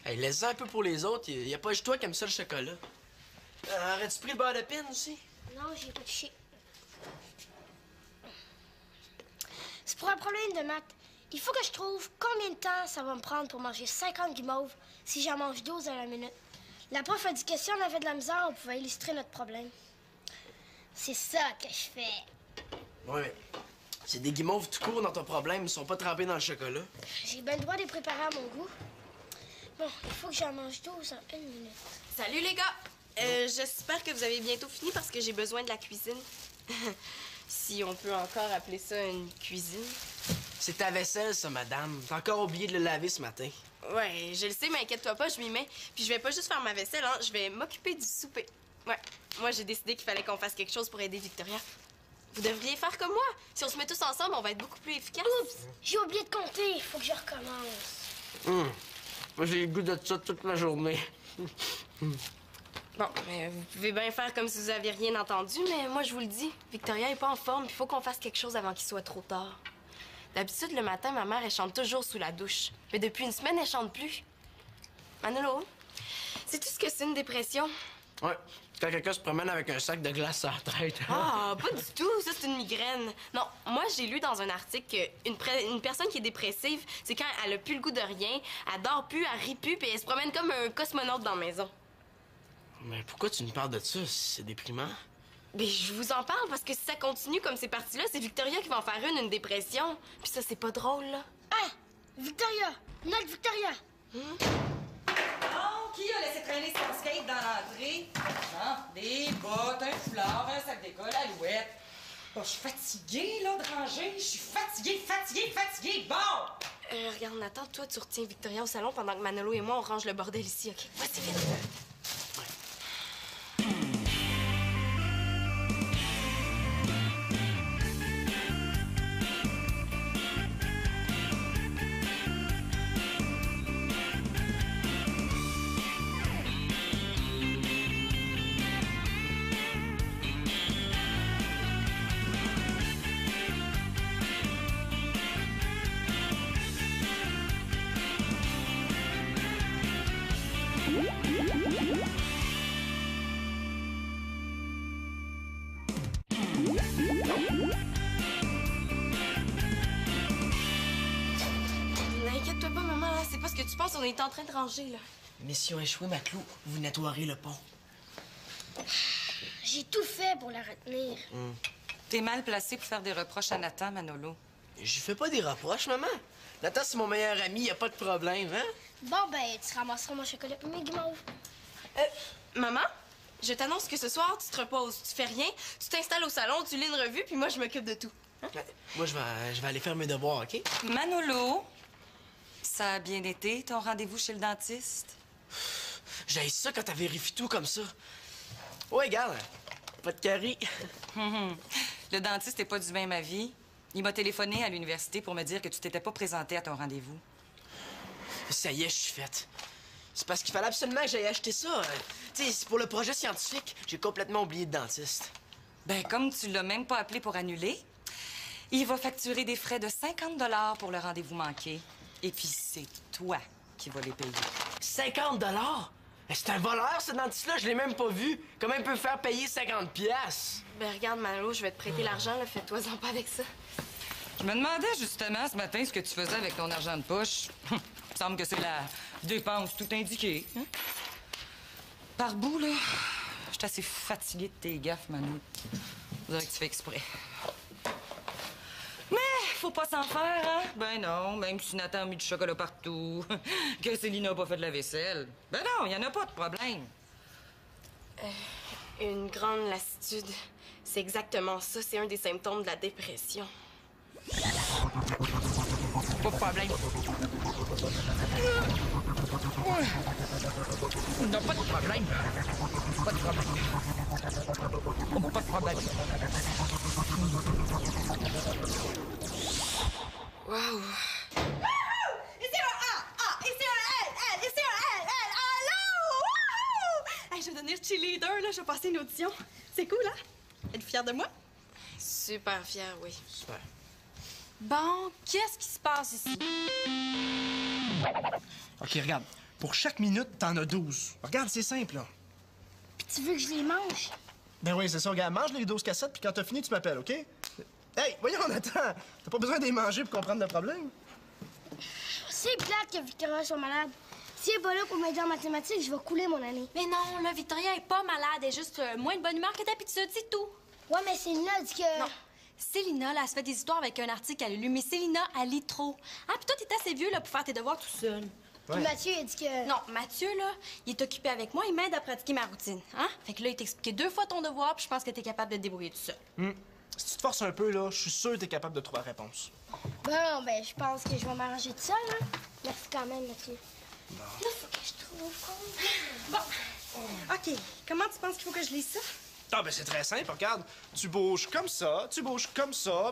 Hey, laisse-en un peu pour les autres. Y a pas juste toi qui aime ça, le chocolat. Aurais-tu pris le beurre de pin aussi? Non, j'ai pas touché. C'est pour un problème de maths. Il faut que je trouve combien de temps ça va me prendre pour manger 50 guimauves si j'en mange 12 à la minute. La prof a dit que si on avait de la misère, on pouvait illustrer notre problème. C'est ça que je fais. Ouais, mais c'est des guimauves tout court dans ton problème. Ils sont pas trempés dans le chocolat. J'ai bien le droit de les préparer à mon goût. Bon, il faut que j'en mange 12 en 1 minute. Salut les gars! J'espère que vous avez bientôt fini parce que j'ai besoin de la cuisine. Si on peut encore appeler ça une cuisine. C'est ta vaisselle, ça, madame. T'as encore oublié de le laver ce matin. Ouais, je le sais, mais inquiète-toi pas, je m'y mets. Puis je vais pas juste faire ma vaisselle, hein, je vais m'occuper du souper. Ouais, moi j'ai décidé qu'il fallait qu'on fasse quelque chose pour aider Victoria. Vous devriez faire comme moi. Si on se met tous ensemble, on va être beaucoup plus efficace. Oups! J'ai oublié de compter. Il faut que je recommence. Moi, j'ai le goût de ça toute la journée. Bon, mais vous pouvez bien faire comme si vous aviez rien entendu, mais moi je vous le dis, Victoria est pas en forme, il faut qu'on fasse quelque chose avant qu'il soit trop tard. D'habitude, le matin, ma mère, elle chante toujours sous la douche. Mais depuis une semaine, elle chante plus. Manolo, sais-tu ce que c'est une dépression? Ouais, quand quelqu'un se promène avec un sac de glace à la tête. Ah, pas du tout, ça c'est une migraine. Non, moi j'ai lu dans un article qu'une personne qui est dépressive, c'est quand elle a plus le goût de rien, elle dort plus, elle rit plus, puis elle se promène comme un cosmonaute dans la maison. Mais pourquoi tu nous parles de ça? C'est déprimant. Mais je vous en parle parce que si ça continue comme c'est parti là, c'est Victoria qui va en faire une dépression. Puis ça, c'est pas drôle, là. Ah! Victoria! Notre Victoria! Oh, qui a laissé traîner son skate dans l'entrée? Ah, des bottes, un foulard, un sac d'école, alouette. Bon, je suis fatiguée, là, de ranger. Je suis fatiguée. Bon! Regarde, Nathan, toi, tu retiens Victoria au salon pendant que Manolo et moi, on range le bordel ici, OK? Vas-y, vite. N'inquiète-toi pas, maman, hein, c'est pas ce que tu penses, on est en train de ranger, là. Mission échouée, Maclou. Vous nettoierez le pont. J'ai tout fait pour la retenir. T'es mal placé pour faire des reproches à Nathan, Manolo. Je fais pas des reproches, maman. Nathan, c'est mon meilleur ami, y a pas de problème, hein? Bon, ben, tu ramasseras mon chocolat et mes guimauves. Maman, je t'annonce que ce soir, tu te reposes, tu fais rien, tu t'installes au salon, tu lis une revue, puis moi, je m'occupe de tout. Moi, je vais aller faire mes devoirs, OK? Manolo, ça a bien été, ton rendez-vous chez le dentiste? J'ai ça quand t'as vérifié tout comme ça. Ouais, regarde, pas de carie. Le dentiste n'est pas du même avis. Il m'a téléphoné à l'université pour me dire que tu t'étais pas présenté à ton rendez-vous. Ça y est, je suis faite. C'est parce qu'il fallait absolument que j'aille acheter ça. Tu sais, c'est pour le projet scientifique. J'ai complètement oublié de dentiste. Ben, comme tu l'as même pas appelé pour annuler, il va facturer des frais de 50 $ pour le rendez-vous manqué. Et puis, c'est toi qui vas les payer. 50 $? C'est un voleur, ce dentiste-là. Je l'ai même pas vu. Comment il peut faire payer 50 $? Ben regarde, Manolo, je vais te prêter l'argent, là, fais-toi-en pas avec ça. Je me demandais justement ce matin ce que tu faisais avec ton argent de poche. Il me semble que c'est la dépense tout indiquée. Hein? Par bout, là, je suis assez fatiguée de tes gaffes, Manu. On dirait que tu fais exprès. Mais faut pas s'en faire, hein? Ben non, même si Nathan a mis du chocolat partout, que Céline n'a pas fait de la vaisselle. Ben non, il y en a pas de problème. Une grande lassitude, c'est exactement ça, c'est un des symptômes de la dépression. Pas de problème. Non, pas de problème. Pas de problème. Oh, pas de problème. Waouh! Hey, je vais devenir cheerleader, là. Je vais passer une audition. C'est cool, hein? Êtes-vous fière de moi? Super fière, oui. Super. Bon, qu'est-ce qui se passe ici? OK, regarde. Pour chaque minute, t'en as 12. Regarde, c'est simple, là. Puis tu veux que je les mange? Ben oui, c'est ça. Regarde, mange les 12 cassettes, puis quand t'as fini, tu m'appelles, OK? Hey, voyons, attends. T'as pas besoin de les manger pour comprendre le problème? C'est plate que Victoria soit malade. Si elle est pas là pour m'aider en mathématiques, je vais couler mon année. Mais non, là, Victoria est pas malade. Elle est juste moins de bonne humeur que d'habitude, c'est tout. Ouais, mais Célina a dit que... Non. Célina, là, elle se fait des histoires avec un article qu'elle a lu, mais Célina, elle lit trop. Ah, puis toi, t'es assez vieux, là, pour faire tes devoirs tout seul. Puis Mathieu a dit que... Non, Mathieu, là, il est occupé avec moi, il m'aide à pratiquer ma routine, hein? Fait que là, il t'a expliqué 2 fois ton devoir, puis je pense que t'es capable de te débrouiller tout seul. Si tu te forces un peu, là, je suis sûr que t'es capable de trouver la réponse. Bon, ben, je pense que je vais m'arranger tout seul, hein. Merci quand même, Mathieu. Là, faut que je trouve... Bon, OK. Comment tu penses qu'il faut que je lise ça? Ah, ben c'est très simple, regarde. Tu bouges comme ça,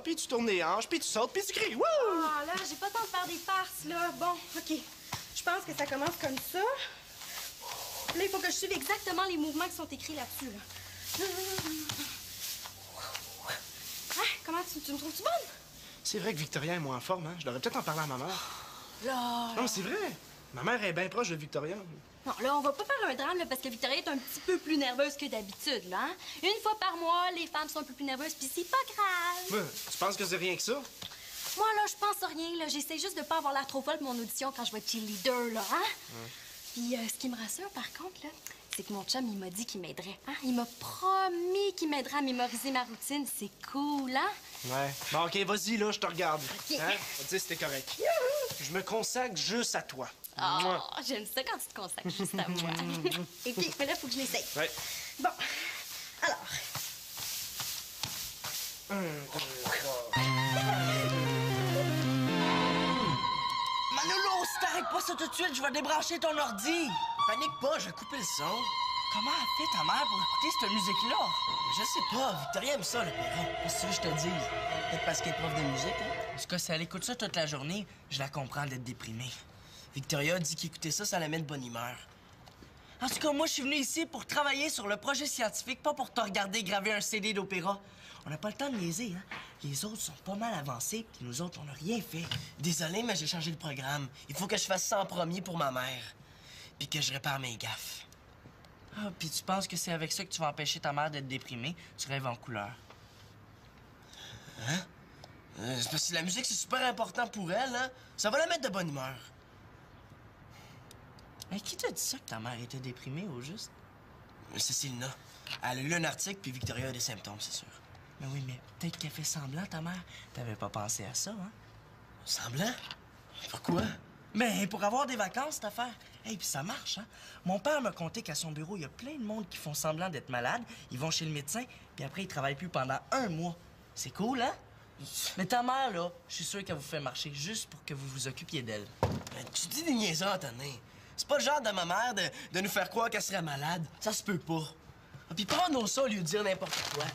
puis tu tournes les hanches, puis tu sautes, puis tu cries. Wouh! Ah, là, j'ai pas le temps de faire des farces, là. Bon, OK. Je pense que ça commence comme ça. Là, il faut que je suive exactement les mouvements qui sont écrits là-dessus, là. Ah, comment tu me trouves-tu bonne? C'est vrai que Victoria est moins en forme, hein? Je devrais peut-être en parler à ma mère. Là. Non, c'est vrai. Ma mère est bien proche de Victoria. Non, là, on va pas faire un drame, là, parce que Victoria est un petit peu plus nerveuse que d'habitude, là. Hein? Une fois par mois, les femmes sont un peu plus nerveuses, puis c'est pas grave. Tu penses que c'est rien que ça? Moi, là, je pense à rien, là. J'essaie juste de pas avoir l'air trop folle pour mon audition quand je vais être cheerleader, là, hein? Puis, ce qui me rassure, par contre, là, c'est que mon chum, il m'a dit qu'il m'aiderait, hein? Il m'a promis qu'il m'aiderait à mémoriser ma routine. C'est cool, hein? Ouais. Bon, OK, vas-y, là, je te regarde. OK. Hein? On va te dire si t'es correct. Je me consacre juste à toi. Oh, Mouah. j'aime ça quand tu te consacres juste à moi. Et puis, mais là, faut que je l'essaye. Ouais. Bon, alors... Manolo, si t'arrêtes pas ça tout de suite, je vais débrancher ton ordi. Panique pas, je vais couper le son. Comment a fait ta mère pour écouter cette musique-là? Je sais pas, Victoria aime ça, le Perron. Qu'est-ce que tu veux que je te dise? Peut-être parce qu'elle est prof de musique, hein? En tout cas, si elle écoute ça toute la journée, je la comprends d'être déprimée. Victoria dit qu'écouter ça, ça la met de bonne humeur. En tout cas, moi, je suis venue ici pour travailler sur le projet scientifique, pas pour te regarder graver un CD d'opéra. On n'a pas le temps de niaiser, hein? Les autres sont pas mal avancés, puis nous autres, on n'a rien fait. Désolé, mais j'ai changé le programme. Il faut que je fasse ça en premier pour ma mère. Puis que je répare mes gaffes. Ah, puis tu penses que c'est avec ça que tu vas empêcher ta mère d'être déprimée? Tu rêves en couleur. Hein? C'est parce que la musique, c'est super important pour elle, hein? Ça va la mettre de bonne humeur. Mais qui t'a dit ça que ta mère était déprimée, au juste? C'est Célina. Elle a lu un article, puis Victoria a des symptômes, c'est sûr. Mais oui, mais peut-être qu'elle fait semblant, ta mère. T'avais pas pensé à ça, hein? Semblant? Pourquoi? Mais pour avoir des vacances, cette affaire. Hey, puis ça marche, hein? Mon père m'a conté qu'à son bureau, il y a plein de monde qui font semblant d'être malades. Ils vont chez le médecin, puis après, ils travaillent plus pendant 1 mois. C'est cool, hein? Mais ta mère, là, je suis sûr qu'elle vous fait marcher juste pour que vous vous occupiez d'elle. Tu dis des niaiseries, Antonin. C'est pas le genre de ma mère de nous faire croire qu'elle serait malade. Ça se peut pas. Ah, puis prends-nous ça au lieu de dire n'importe quoi.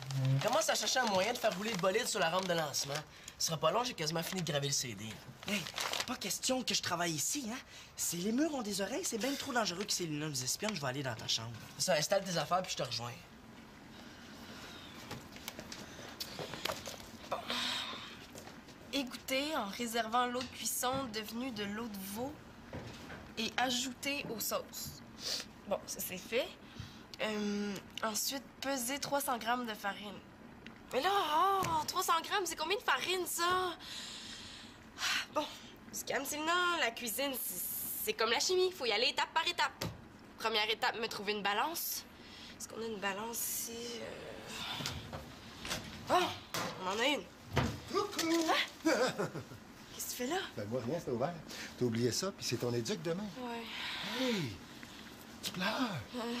Commence à chercher un moyen de faire rouler le bolide sur la rampe de lancement. Ce sera pas long, j'ai quasiment fini de graver le CD. Hey, pas question que je travaille ici, hein? Si les murs ont des oreilles, c'est bien trop dangereux que Célina nous espionne. Je vais aller dans ta chambre. Ça, installe tes affaires puis je te rejoins. Égoutter en réservant l'eau de cuisson devenue de l'eau de veau et ajouter aux sauces. Bon, ça c'est fait. Ensuite, peser 300 grammes de farine. Mais là, 300 grammes, c'est combien de farine, ça? Bon, du calme, Célina, la cuisine, c'est comme la chimie. Faut y aller étape par étape. Première étape, me trouver une balance. Est-ce qu'on a une balance ici? Oh, on en a une. Coucou! Qu'est-ce que tu fais là? Ben moi, rien, c'est ouvert. T'as oublié ça, puis c'est ton éduc demain. Ouais. Hey! Tu pleures?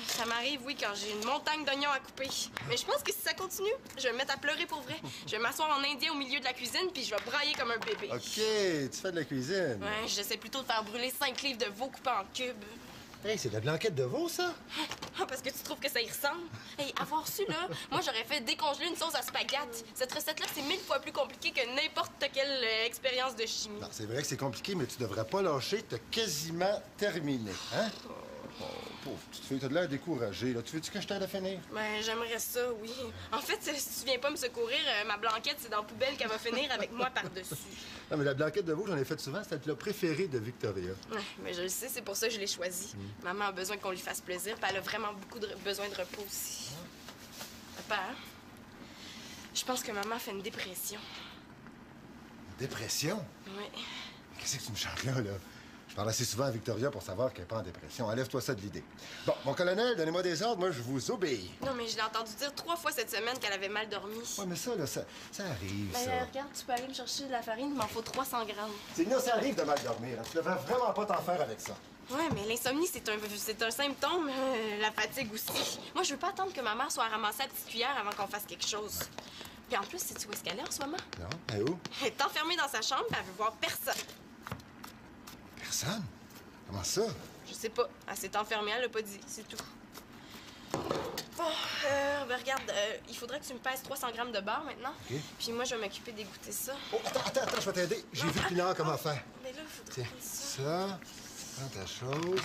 Ça m'arrive, oui, quand j'ai une montagne d'oignons à couper. Mais je pense que si ça continue, je vais me mettre à pleurer pour vrai. Je vais m'asseoir en indien au milieu de la cuisine, puis je vais brailler comme un bébé. OK, tu fais de la cuisine. Ouais, j'essaie plutôt de faire brûler 5 livres de veau coupés en cubes. Hey, c'est de la blanquette de veau, ça? Ah, parce que tu trouves que ça y ressemble? Hey, avoir su, là, moi, j'aurais fait décongeler une sauce à spaghetti. Cette recette-là, c'est 1000 fois plus compliqué que n'importe quelle expérience de chimie. Non, c'est vrai que c'est compliqué, mais tu devrais pas lâcher. T'as quasiment terminé, hein? Oh, pauvre petite fille, t'as de l'air découragée, là. Tu veux-tu que je t'aide à finir? Ben, j'aimerais ça, oui. En fait, si tu viens pas me secourir, ma blanquette, c'est dans la poubelle qu'elle va finir avec moi par-dessus. Non, mais la blanquette de veau, j'en ai fait souvent. C'était le plat préféré de Victoria. Ouais, mais je le sais, c'est pour ça que je l'ai choisi. Maman a besoin qu'on lui fasse plaisir, puis elle a vraiment beaucoup besoin de repos aussi. Papa, je pense que maman fait une dépression. Dépression? Oui. Qu'est-ce que tu me chantes là? Je parle assez souvent à Victoria pour savoir qu'elle n'est pas en dépression. Enlève-toi ça de l'idée. Bon, mon colonel, donnez-moi des ordres, moi je vous obéis. Non, mais je l'ai entendu dire 3 fois cette semaine qu'elle avait mal dormi. Ouais, mais ça, là, ça arrive, Ben, ça. regarde, tu peux aller me chercher de la farine, il m'en faut 300 grammes. C'est non, ça arrive de mal dormir. Hein. Tu devrais vraiment pas t'en faire avec ça. Ouais, mais l'insomnie, c'est un symptôme. La fatigue aussi. Moi, je veux pas attendre que ma mère soit ramassée à petite cuillère avant qu'on fasse quelque chose. Puis en plus, sais-tu où est-ce qu'elle est en ce moment? Non? Et où? Elle est enfermée dans sa chambre, puis elle veut voir personne. Personne? Comment ça? Je sais pas. Elle s'est enfermée, elle l'a pas dit. C'est tout. Bon, ben regarde, il faudrait que tu me pèses 300 grammes de beurre maintenant. OK. Puis moi, je vais m'occuper d'égoutter ça. Oh, attends, je vais t'aider. J'ai vu Pinard comment faire. Mais là, il faudrait Tiens, prendre ça. ça, prends ta chose.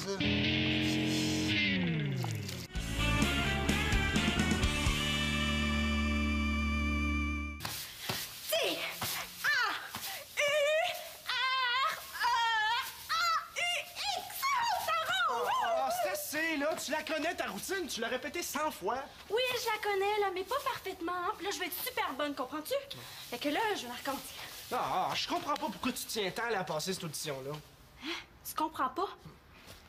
C'est assez, là. Tu la connais, ta routine. Tu l'as répétée 100 fois. Oui, je la connais, là, mais pas parfaitement. Hein? Puis là, je vais être super bonne, comprends-tu? Fait que là, je vais la raconter. Je comprends pas pourquoi tu tiens tant à la passer, cette audition-là. Tu comprends pas?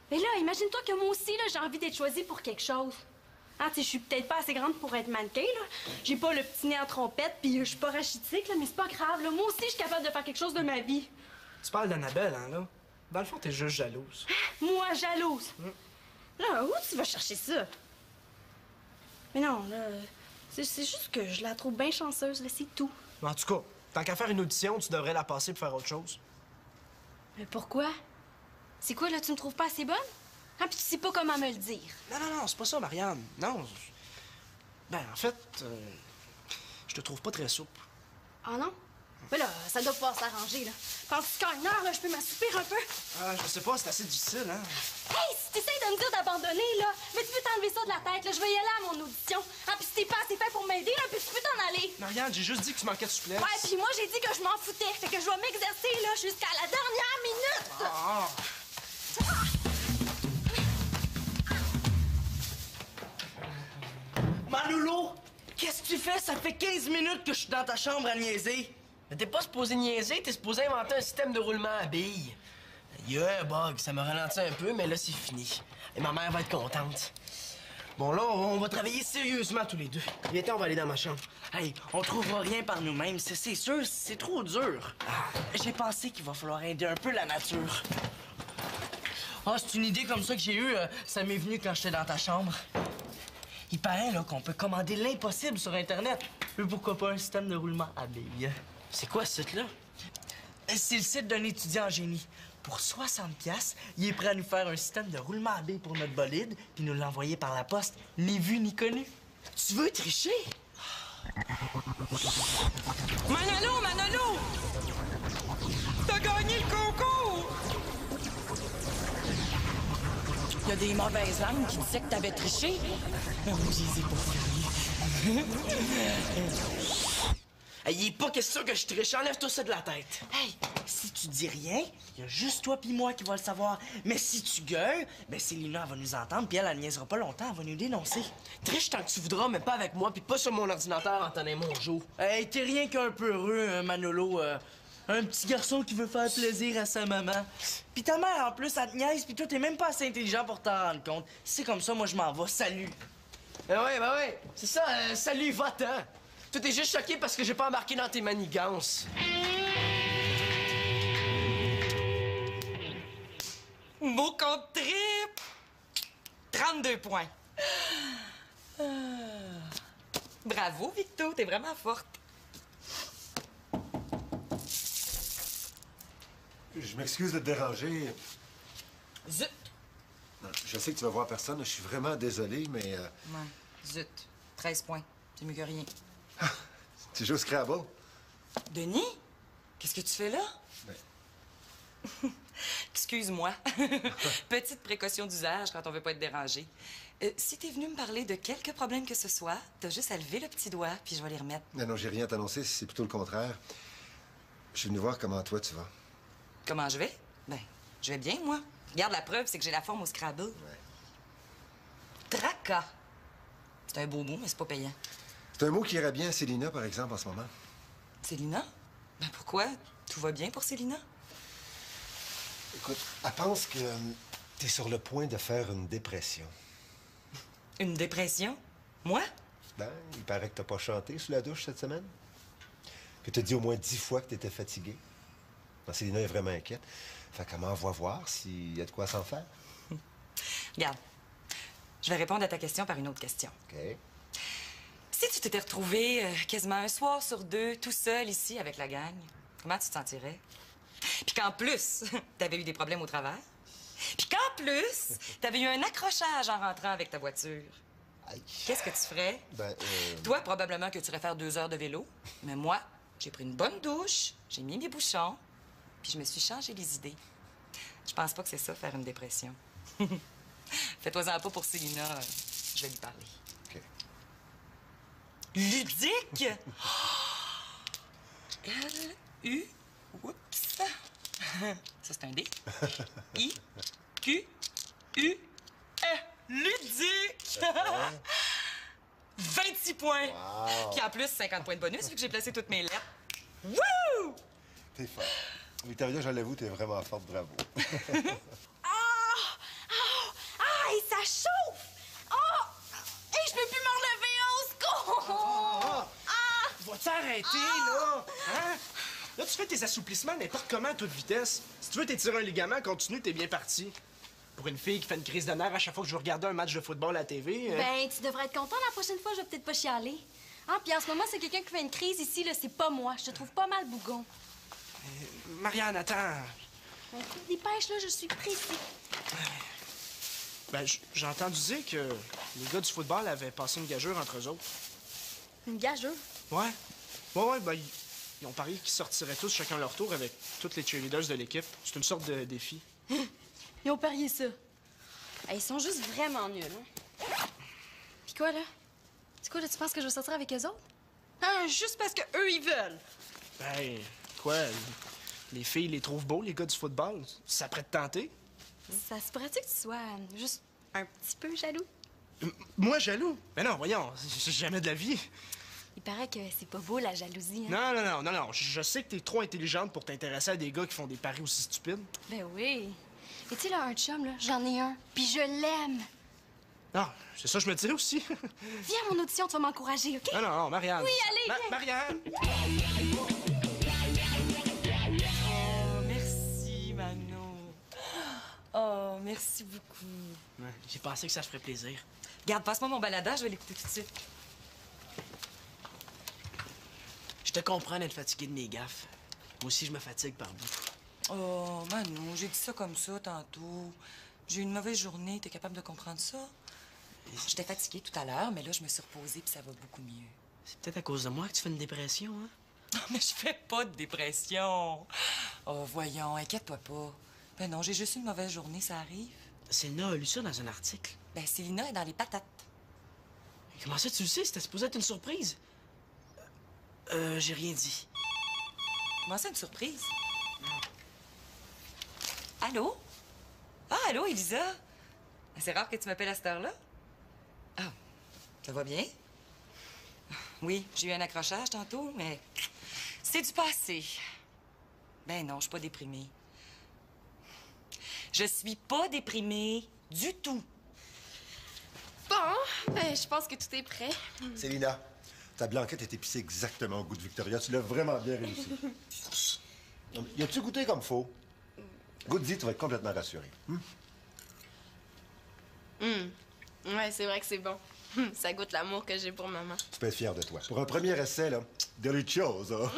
Mais là, imagine-toi que moi aussi, là, j'ai envie d'être choisie pour quelque chose. Hein, tu sais, je suis peut-être pas assez grande pour être mannequin, là. J'ai pas le petit nez en trompette, puis je suis pas rachitique, là, mais c'est pas grave, là. Moi aussi, je suis capable de faire quelque chose de ma vie. Tu parles d'Annabelle, hein, là? Dans le fond, t'es juste jalouse. Moi, jalouse. Là, où tu vas chercher ça? Mais non, là, c'est juste que je la trouve bien chanceuse, là, c'est tout. Mais en tout cas, tant qu'à faire une audition, tu devrais la passer pour faire autre chose. Mais pourquoi? C'est quoi, là, tu me trouves pas assez bonne? Ah, puis tu sais pas comment me le dire. Non, c'est pas ça, Marianne. Non. Ben, en fait, je te trouve pas très souple. Ah non? Mais là, ça doit pas s'arranger, là. Penses-tu qu'en une heure, là, je peux m'assoupir un peu? Je sais pas, c'est assez difficile, hein? Hey, si t'essayes de me dire d'abandonner, là, mais tu peux t'enlever ça de la tête, là. Je vais y aller à mon audition. Ah, puis si t'es pas assez fait pour m'aider, là, puis tu peux t'en aller. Marianne, j'ai juste dit que tu manquais de souplesse. Ouais, puis moi, j'ai dit que je m'en foutais. Fait que je vais m'exercer, là, jusqu'à la dernière minute. Manolo! Qu'est-ce que tu fais? Ça fait 15 minutes que je suis dans ta chambre à niaiser. Mais t'es pas supposé niaiser, t'es supposé inventer un système de roulement à billes. Il y a un bug, ça m'a ralenti un peu, mais là, c'est fini. Et ma mère va être contente. Bon, là, on va travailler sérieusement tous les deux. Viens, on va aller dans ma chambre. Hey, on trouvera rien par nous-mêmes, c'est sûr, c'est trop dur. J'ai pensé qu'il va falloir aider un peu la nature. C'est une idée comme ça que j'ai eue, ça m'est venu quand j'étais dans ta chambre. Il paraît là qu'on peut commander l'impossible sur Internet. Mais pourquoi pas un système de roulement à billes? C'est quoi ce site-là? C'est le site d'un étudiant en génie. Pour 60$, il est prêt à nous faire un système de roulement à billes pour notre bolide, puis nous l'envoyer par la poste, ni vu ni connu. Tu veux tricher? Manolo! T'as gagné le concours! Il y a des mauvaises langues qui disaient que t'avais triché. Mais moi, je les ai pas fait. Hey, il est pas question que je triche. Enlève-toi ça de la tête. Hey, si tu dis rien, il y a juste toi puis moi qui va le savoir. Mais si tu gueules, ben Célina, elle va nous entendre, puis elle niaisera pas longtemps, elle va nous dénoncer. Triche tant que tu voudras, mais pas avec moi, puis pas sur mon ordinateur en tenant mon jour. Hey, t'es rien qu'un peu heureux, Manolo. Un petit garçon qui veut faire plaisir à sa maman. Puis ta mère, en plus, elle te niaise, puis toi, t'es même pas assez intelligent pour t'en rendre compte. Si c'est comme ça, moi, je m'en vais. Salut. Ben ouais. C'est ça, salut, va-t'en. Toi, t'es juste choqué parce que j'ai pas embarqué dans tes manigances. Beau compte trip! 32 points. Bravo, Victo, t'es vraiment forte. Je m'excuse de te déranger. Zut! Non, je sais que tu vas voir personne. Je suis vraiment désolé, mais... Ouais, zut. 13 points. C'est mieux que rien. Tu joues au Scrabble? Denis? Qu'est-ce que tu fais là? Ben, Excuse-moi. Petite précaution d'usage quand on veut pas être dérangé. Si t'es venu me parler de quelque problème que ce soit, t'as juste à lever le petit doigt, puis je vais les remettre. Non, j'ai rien à t'annoncer, c'est plutôt le contraire. Je suis venu voir comment toi tu vas. Comment je vais? Ben, je vais bien, moi. Regarde, la preuve, c'est que j'ai la forme au Scrabble. Ouais. Tracas. C'est un beau mot, mais c'est pas payant. C'est un mot qui irait bien à Célina, par exemple, en ce moment. Célina? Ben pourquoi? Tout va bien pour Célina? Écoute, elle pense que t'es sur le point de faire une dépression. Une dépression? Moi? Ben, il paraît que t'as pas chanté sous la douche cette semaine. Que t'as dit au moins 10 fois que t'étais fatigué. Ben, Célina est vraiment inquiète. Fait comment va voir s'il y a de quoi s'en faire. Regarde, je vais répondre à ta question par une autre question. OK. Si tu t'étais retrouvé quasiment un soir sur deux, tout seul ici avec la gang, comment tu te sentirais? Puis qu'en plus, t'avais eu des problèmes au travail. Puis qu'en plus, t'avais eu un accrochage en rentrant avec ta voiture. Aïe. Qu'est-ce que tu ferais? Ben, Toi, probablement que tu irais faire 2 heures de vélo. Mais moi, j'ai pris une bonne douche, j'ai mis mes bouchons, puis je me suis changé les idées. Je pense pas que c'est ça, faire une dépression. Fais-toi-en pas pour Célina. Je vais lui parler. OK. Ludique? L-U... Oups. Ça, c'est un D. I-Q-U-E. Ludique! 26 points. Wow. Puis en plus, 50 points de bonus vu que j'ai placé toutes mes lettres. Wouh! T'es fort. Victoria, je l'avoue, t'es vraiment forte, bravo. Et ça chauffe! Oh! Et je peux plus me relever, au secours! Va t'arrêter, là! Hein? Là, tu fais tes assouplissements n'importe comment à toute vitesse. Si tu veux t'étirer un ligament, continue, t'es bien parti. Pour une fille qui fait une crise de nerfs à chaque fois que je veux regarder un match de football à la TV... Ben, tu devrais être content la prochaine fois, je vais peut-être pas chialer. Ah, puis en ce moment, c'est quelqu'un qui fait une crise ici, là, c'est pas moi. Je te trouve pas mal bougon. Marianne, attends. Dépêche, là, je suis pressée. Ben, j'ai entendu dire que les gars du football avaient passé une gageure entre eux autres. Une gageure? Ouais. Ouais, ben, ils ont parié qu'ils sortiraient tous chacun leur tour avec toutes les cheerleaders de l'équipe. C'est une sorte de défi. Ils ont parié ça. Ils sont juste vraiment nuls, hein? Puis quoi, là? C'est quoi, là, tu penses que je vais sortir avec eux autres? Hein, juste parce que eux ils veulent. Ben, quoi? Les filles les trouvent beaux, les gars du football. Ça pourrait te tenter? Ça se pourrait-tu que tu sois juste un petit peu jaloux? Moi, jaloux? Ben non, voyons, c'est jamais de la vie. Il paraît que c'est pas beau, la jalousie, hein? Non. Je sais que t'es trop intelligente pour t'intéresser à des gars qui font des paris aussi stupides. Ben oui. Et tu sais, là, un chum, là, j'en ai un, puis je l'aime. Non, c'est ça que je me disais aussi. Viens à mon audition, tu vas m'encourager, OK? Non, Marianne. Oui, allez, viens. Marianne! Oh, merci, Mano. Oh, merci beaucoup. Ouais, j'ai pensé que ça te ferait plaisir. Garde, passe-moi mon baladeur, je vais l'écouter tout de suite. Je te comprends d'être fatigué de mes gaffes. Moi aussi, je me fatigue par bout. Oh, Mano, j'ai dit ça comme ça tantôt. J'ai eu une mauvaise journée, t'es capable de comprendre ça? J'étais fatiguée tout à l'heure, mais là, je me suis reposée puis ça va beaucoup mieux. C'est peut-être à cause de moi que tu fais une dépression, hein? Non, mais je fais pas de dépression. Oh, voyons, inquiète-toi pas. Ben non, j'ai juste eu une mauvaise journée, ça arrive. Célina a lu ça dans un article. Ben, Célina est dans les patates. Comment ça, tu le sais? C'était supposé être une surprise. J'ai rien dit. Comment ça, une surprise? Allô? Ah, allô, Elisa? C'est rare que tu m'appelles à cette heure-là? Ah, ça va bien? Oui, j'ai eu un accrochage tantôt, mais c'est du passé. Ben non, je suis pas déprimée. Je suis pas déprimée du tout. Bon, ben, je pense que tout est prêt. Célina, ta blanquette est épicée exactement au goût de Victoria. Tu l'as vraiment bien réussi. Y a-tu goûté comme faux? Goûte-y, tu vas être complètement rassuré. Ouais, c'est vrai que c'est bon. Ça goûte l'amour que j'ai pour maman. Tu peux être fier de toi. Pour un premier essai, là, delicioso.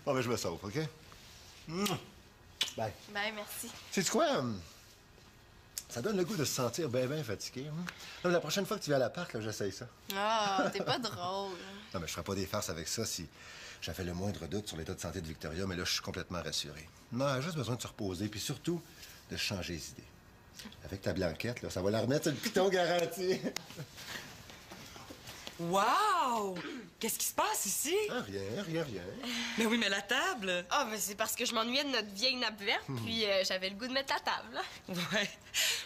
Bon, ben, je me sauve, OK? Bye. Ben, merci. Sais-tu quoi? Ça donne le goût de se sentir bien fatigué. Non, la prochaine fois que tu viens à l'appart, là, j'essaye ça. Ah, t'es pas drôle. Non, mais je ferais pas des farces avec ça si j'avais le moindre doute sur l'état de santé de Victoria, mais là, je suis complètement rassuré. Non, elle a juste besoin de se reposer, puis surtout, de changer les idées. Avec ta blanquette, là, ça va la remettre sur le piton garanti. Wow! Qu'est-ce qui se passe ici? Ah, rien. Mais oui, mais la table! Ah, mais c'est parce que je m'ennuyais de notre vieille nappe verte, puis j'avais le goût de mettre la table. Ouais.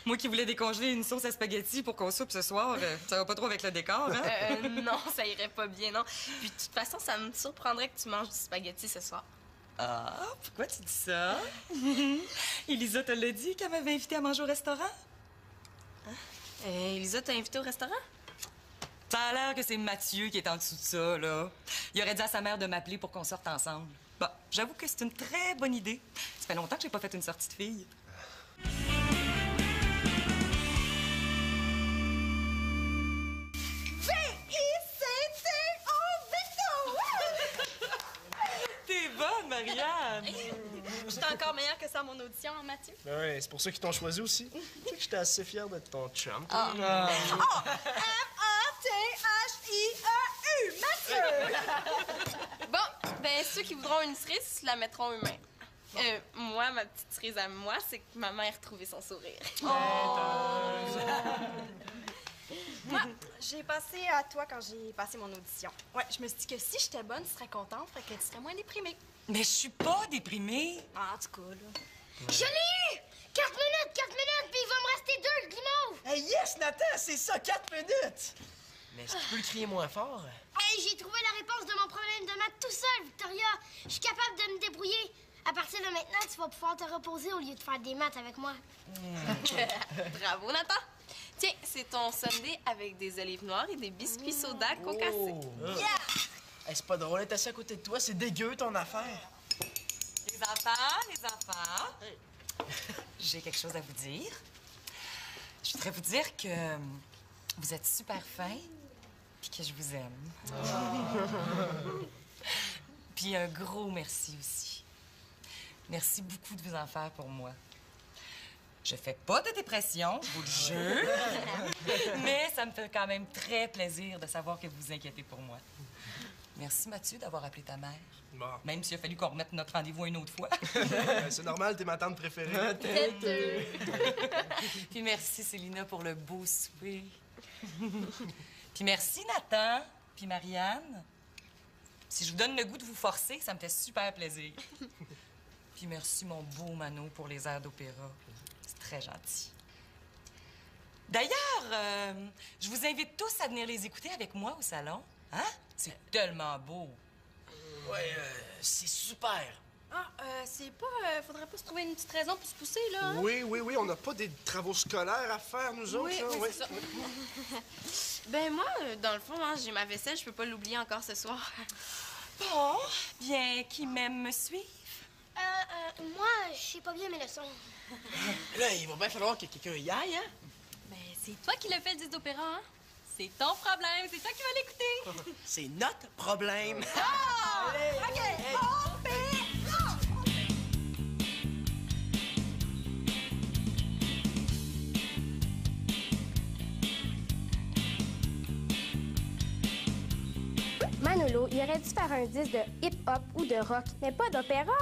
Moi qui voulais décongeler une sauce à spaghetti pour qu'on soupe ce soir, ça va pas trop avec le décor, hein? Non, ça irait pas bien, non. Puis de toute façon, ça me surprendrait que tu manges du spaghetti ce soir. Ah, pourquoi tu dis ça? Elisa te l'a dit qu'elle m'avait invité à manger au restaurant? Elisa t'a invité au restaurant? Ça a l'air que c'est Mathieu qui est en dessous de ça, là. Il aurait dit à sa mère de m'appeler pour qu'on sorte ensemble. Bon, j'avoue que c'est une très bonne idée. Ça fait longtemps que j'ai pas fait une sortie de filles. T'es bonne, Marianne! J'étais encore meilleure que ça à mon audition, hein, Mathieu? Ben ouais, c'est pour ça qu'ils t'ont choisi aussi. Tu sais que j'étais assez fier d'être ton chum. M-A-T-H-I-E-U, Mathieu! Bon, ben ceux qui voudront une cerise la mettront eux-mêmes. Moi, ma petite cerise à moi, c'est que ma mère a retrouvé son sourire. Moi, j'ai pensé à toi quand j'ai passé mon audition. Ouais, je me suis dit que si j'étais bonne, tu serais contente, fait que tu serais moins déprimée. Mais je suis pas déprimée. Ah, en tout cas, là. Je l'ai eu! 4 minutes, puis il va me rester 2 guimauves! Hey, yes, Nathan, c'est ça, 4 minutes! Mais est-ce que tu peux le crier moins fort? Hey, j'ai trouvé la réponse de mon problème de maths tout seul, Victoria. Je suis capable de me débrouiller. À partir de maintenant, tu vas pouvoir te reposer au lieu de faire des maths avec moi. Bravo, Nathan! Tiens, c'est ton sundae avec des olives noires et des biscuits soda concassés. Hey, c'est pas drôle d'être assis à côté de toi, c'est dégueu ton affaire. Les enfants, j'ai quelque chose à vous dire. Je voudrais vous dire que vous êtes super fins puis que je vous aime. Puis un gros merci aussi. Merci beaucoup de vous en faire pour moi. Je fais pas de dépression, je vous le jure, mais ça me fait quand même très plaisir de savoir que vous vous inquiétez pour moi. Merci, Mathieu, d'avoir appelé ta mère. Bon. Même s'il a fallu qu'on remette notre rendez-vous une autre fois. C'est normal, t'es ma tante préférée. Puis merci, Célina, pour le beau souper. Puis merci, Nathan, puis Marianne. Si je vous donne le goût de vous forcer, ça me fait super plaisir. Puis merci, mon beau Mano, pour les airs d'opéra. C'est très gentil. D'ailleurs, je vous invite tous à venir les écouter avec moi au salon. Hein? C'est tellement beau. Ouais, c'est super. Ah, c'est pas... faudrait pas se trouver une petite raison pour se pousser, là, hein? Oui, on n'a pas des travaux scolaires à faire, nous autres. Oui, là, oui, c'est ça. Ben moi, dans le fond, hein, j'ai ma vaisselle, je peux pas l'oublier encore ce soir. Bon, bien, qui m'aime me suivre? Moi, je sais pas bien mes leçons. Là, il va bien falloir que quelqu'un y aille, hein? Ben, c'est toi qui l'as fait, le disque d'opéra, hein? C'est ton problème, c'est toi qui vas l'écouter. C'est notre problème. OK, Manolo, il aurait dû faire un disque de hip-hop ou de rock, mais pas d'opéra.